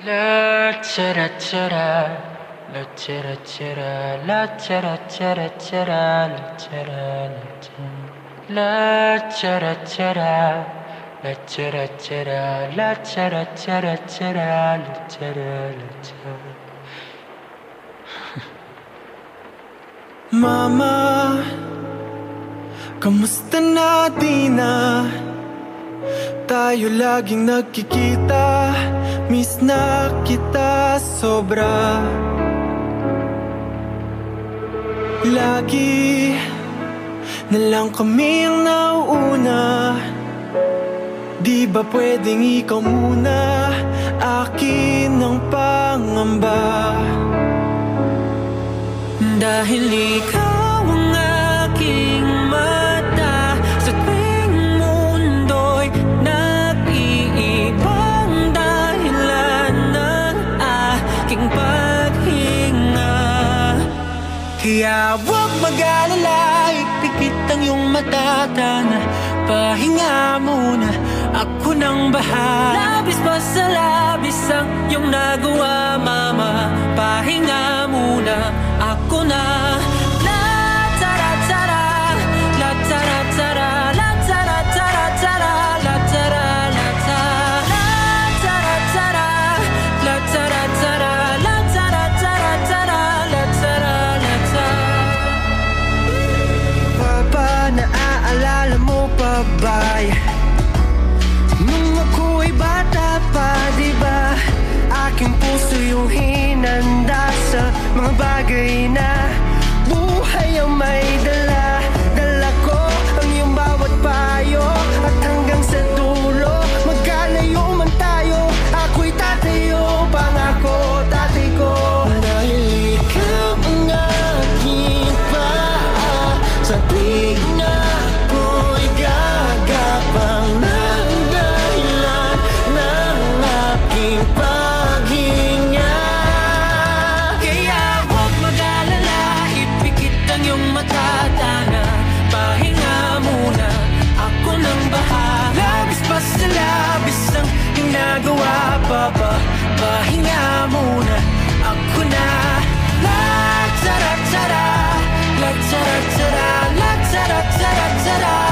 La chara chara, la chara chara, la chara chara chara, la chara chara, la chara chara, la chara chara chara, la chara. Mama, kamusta na di na? Tayo laging nagkikita, miss na kita sobra. Lagi na lang kami ang nauuna. Di ba pwedeng ikaw muna? Akin ang pangamba. Dahil ikaw ang aking mata sa tuwing mundo'y nag-iibang dahilan ng aking paghinga. Kaya huwag mag-alala, ipikit ang iyong mata, tana, pahinga muna, ako nang bahala. Labis pa sa labis ang iyong nagawa, mama, pahinga muna, ako na. La tara tara, la tara tara, la tara tara tara, la tara la tara, la tara tara, la tara tara, la tara tara tara, la tara la tara. Papa, naaalala mo pa ba nung ako'y bata pa, diba? Aking puso yung hinanda sa mga bagay na buhay ang may dala. Dala ko ang iyong bawat payo, at hanggang sa dulo, magkalayo man tayo, ako'y tatayo, pangako tatay ko. Dahil ikaw ang aking paa sa tuwing na ako'y gagapang ng dahilan ng aking paghinga. Kaya huwag mag-alala, ipikit ang iyong mata, tana, pahinga muna, ako nang bahala. Labis pa sa labis ang ginagawa, papa, pahinga muna, ako na. La tara tara, la tara tara, la tara tara tara.